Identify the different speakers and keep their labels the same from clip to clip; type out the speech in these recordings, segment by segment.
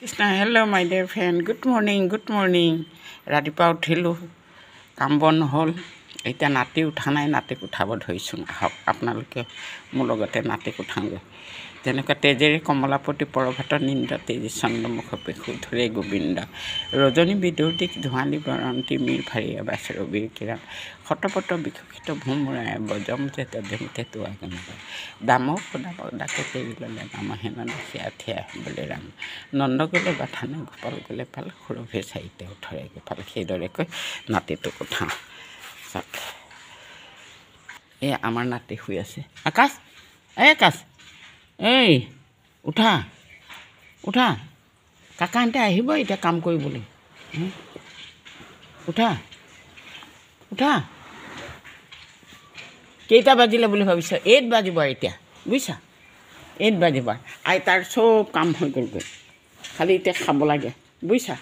Speaker 1: Krishna, hello my dear friend. Good morning. ৰাতিপুৱা উঠিলোঁ, কাম বন হ'ল। এতিয়া নাতি উঠা নাই, নাতিক উঠাব ধৰিছোঁ। আহক আপোনালোকে মোৰ লগতে নাতিক উঠাওঁগৈ। তেনেকুৱা তেজেৰে কমলাপতি পৰভাত নিন্দ তেজী চন্দ্ৰমুখ পেশু ধৰে গোবিন্দ ৰজনী বিদৌতিক ধোঁৱালি বৰন্তী মীৰ ভাৰীয়া বাছ ৰবিৰ কিৰণ শতপত বিকশিত ভোমোৰায় বজম যে তধেমতে তোৱাগন দামক ডাকে তেৰি ল'লে নামহেন দেখি আঠিয়া বোলে ৰাম নন্দ গ'লে বাথানে গোপাল গ'লে পাল সুৰভে চাৰিতে উঠৰে গোপাল সেইদৰেকৈ নাতিটোক উঠাওঁ। চাওক, এই আমাৰ নাতি শুই আছে। আকাশ, আকাশ, এই উঠা উঠা, কাকাহঁতে আহিব এতিয়া কাম কৰিবলৈ। উঠা উঠা, কেইটা বাজিলে বুলি ভাবিছ? 8 বাজিব এতিয়া, বুজিছা? 8 বাজিব। আইতাৰ চব কাম হৈ গ'লগৈ, খালি এতিয়া খাব লাগে, বুজিছা?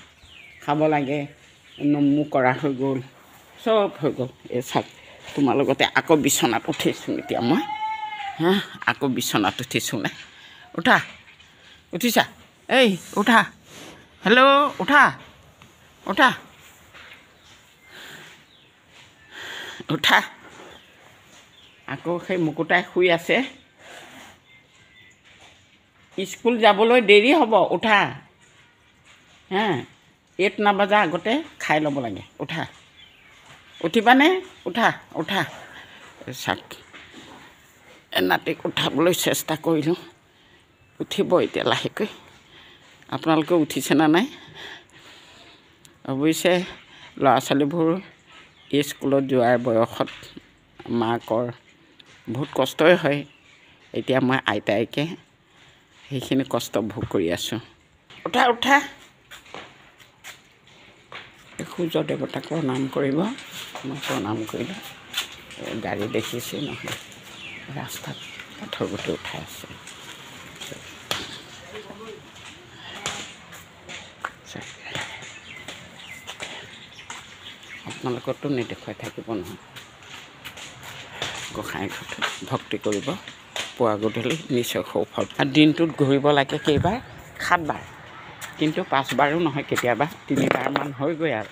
Speaker 1: খাব লাগে, নমু কৰা হৈ গ'ল, চব হৈ গ'ল। এই চাওক, তোমাৰ লগতে আকৌ বিচনাত উঠিছোঁ এতিয়া মই। আকৌ বিচনাত উঠিছোঁ নে? উঠা, উঠিছা? এই উঠা, হেল্ল', উঠা উঠা উঠা। আকৌ সেই মুকুতাই শুই আছে, স্কুল যাবলৈ দেৰি হ'ব। উঠা, 8 নাবাজা আগতে খাই ল'ব লাগে। উঠা, উঠিবানে? উঠা উঠা। চাওক, নাতিক উঠাবলৈ চেষ্টা কৰিলোঁ, উঠিব এতিয়া লাহেকৈ। আপোনালোকে উঠিছেনে নাই? অৱশ্যে ল'ৰা ছোৱালীবোৰ স্কুলত যোৱাৰ বয়সত মাকৰ বহুত কষ্টই হয়। এতিয়া মই আইতাইকে সেইখিনি কষ্ট ভোগ কৰি আছোঁ। উঠা উঠা, সূৰ্য দেৱতাক প্ৰণাম কৰিব। মই প্ৰণাম কৰিলোঁ। গাড়ী দেখিছে নহয়, ৰাস্তাত পথৰ গোটেই উঠাই আছে। আপোনালোকতো নেদেখুৱাই থাকিব নহয়। গোসাঁই ঘৰত ভক্তি কৰিব, পুৱা গধূলি নিশ্চয় সৌফল। আৰু দিনটোত ঘূৰিব লাগে কেইবাৰ? 7 বাৰ, কিন্তু 5 বাৰো নহয়, কেতিয়াবা 3 বাৰমান হয়গৈ আৰু।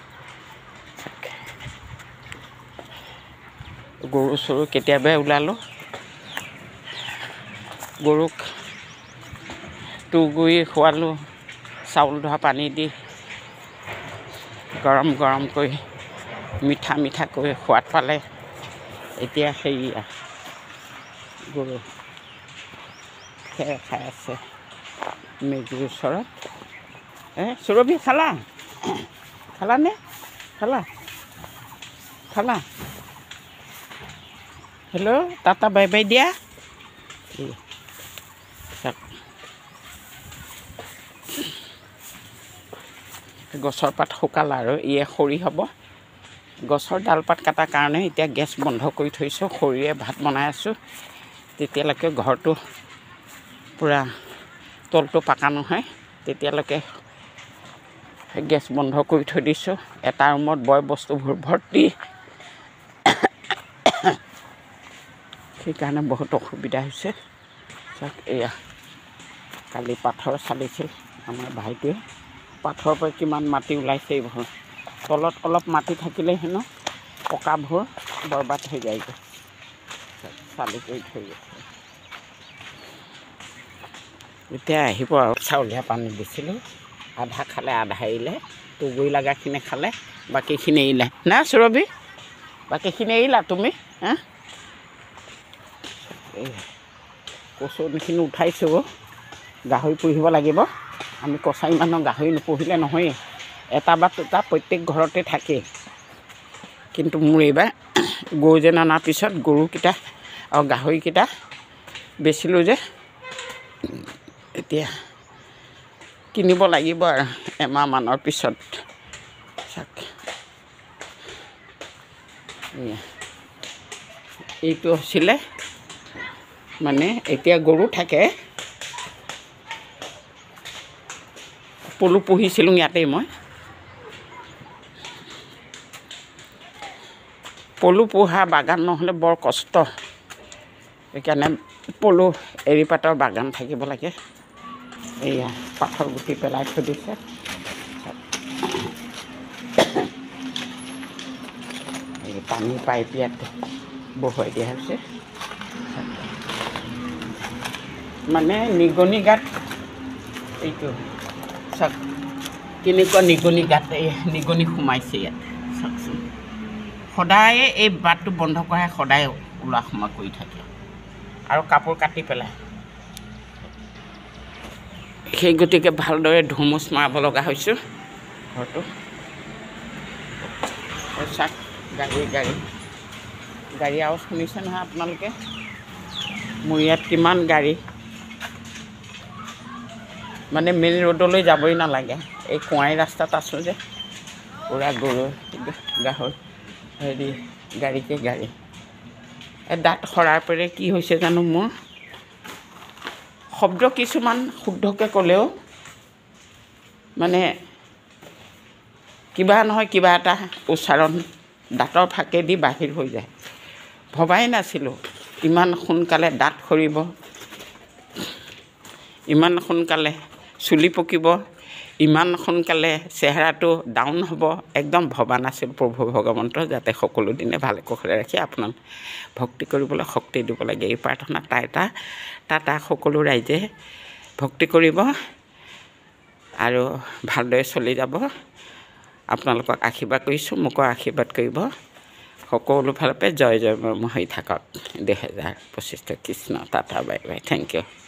Speaker 1: গৰু চৰু কেতিয়াবাই ওলালোঁ, গৰুক তুঁহগুৰি খোৱালোঁ, চাউল ধোৱা পানী দি গৰম গৰমকৈ মিঠা মিঠাকৈ সোৱাদ পালে। এতিয়া সেয়া গৰু খেৰ খাই আছে মেজিৰ ওচৰত। সুৰভি খালা? খালানে? খালা? হেল্ল', টাটা বাই বাই দিয়া। গছৰ পাত শুকাল আৰু ইয়ে খৰি হ'ব। গছৰ ডালপাত কটাৰ কাৰণে এতিয়া গেছ বন্ধ কৰি থৈছোঁ, খৰিৰে ভাত বনাই আছোঁ। তেতিয়ালৈকে ঘৰটো পূৰা তলটো পাকা নহয়, তেতিয়ালৈকে গেছ বন্ধ কৰি থৈ দিছোঁ। এটা ৰুমত বয় বস্তুবোৰ ভৰ্তি, সেইকাৰণে বহুত অসুবিধা হৈছে। চাওক, এয়া কালি পাথৰ চালিছিল আমাৰ ভাইটোৱে। পাথৰৰ পৰা কিমান মাটি ওলাইছে। এইবোৰ তলত অলপ মাটি থাকিলে হেনো পকাবোৰ বৰবাদ হৈ যায়গৈ। চালি কৰি থৈ গৈছে। এতিয়া আহিব আৰু। চাউলীয়া পানী দিছিলোঁ, আধা খালে আধা এৰিলে। তুঁহগুৰি লগাখিনি খালে, বাকীখিনি এৰিলে না সুৰভি? বাকীখিনি এৰিলা তুমি? কচুখিনি উঠাইছোঁ, গাহৰি পুহিব লাগিব। আমি কছাৰী মানুহ, গাহৰি নুপুহিলে নহয়েই। এটা বা দুটা প্ৰত্যেক ঘৰতে থাকেই। কিন্তু মোৰ এইবাৰ গৰুজনী অনাৰ পিছত গৰুকেইটা আৰু গাহৰিকেইটা বেচিলোঁ যে, এতিয়া কিনিব লাগিব আৰু এমাহমানৰ পিছত। চাওক, এইটো হৈছিলে মানে, এতিয়া গৰু থাকে। পলু পুহিছিলোঁ ইয়াতেই মই। পলু পোহা বাগান নহ'লে বৰ কষ্ট, সেইকাৰণে পলু এৰীপাতৰ বাগান থাকিব লাগে। এয়া পাথৰ গুটি পেলাই থৈ দিছে এই পানী পাইপ ইয়াত বহুৱাই দিয়া হৈছে মানে নিগনি গাঁত এইটো চাওক কেনেকুৱা নিগনি গাঁত এই নিগনি সোমাইছে ইয়াত চাওকচোন সদায় এই বাটটো বন্ধ কৰাই সদায় ওলোৱা সোমোৱা কৰি থাকে আৰু কাপোৰ কাটি পেলাই সেই গতিকে ভালদৰে ধুমুচ মাৰিব লগা হৈছোঁ ঘৰটো চাওক গাড়ী আৱাজ শুনিছে নহয় আপোনালোকে মোৰ ইয়াত কিমান গাড়ী মানে মেইন ৰোডলৈ যাবই নালাগে এই কুঁৱাৰী ৰাস্তাত আছোঁ যে পূৰা গৰু গাহৰি হেৰি গাড়ীকে গাড়ী এই দাঁত সৰাৰ পৰা কি হৈছে জানো মোৰ শব্দ কিছুমান শুদ্ধকৈ ক'লেও মানে কিবা নহয় কিবা এটা উচ্চাৰণ দাঁতৰ ফাঁকেদি বাহিৰ হৈ যায় ভবাই নাছিলোঁ ইমান সোনকালে দাঁত সৰিব ইমান সোনকালে চুলি পকিব ইমান সোনকালে চেহেৰাটো ডাউন হ'ব একদম ভবা নাছিলোঁ প্ৰভু ভগৱন্ত যাতে সকলো দিনে ভালে কুশলে ৰাখি আপোনাক ভক্তি কৰিবলৈ শক্তি দিব লাগে এই প্ৰাৰ্থনা তাত সকলো ৰাইজে ভক্তি কৰিব আৰু ভালদৰে চলি যাব আপোনালোকক আশীৰ্বাদ কৰিছোঁ মোকো আশীৰ্বাদ কৰিব সকলো ফালৰ পৰা জয় জয় হৈ থাকক 2025 Krishna tata bye bye thank U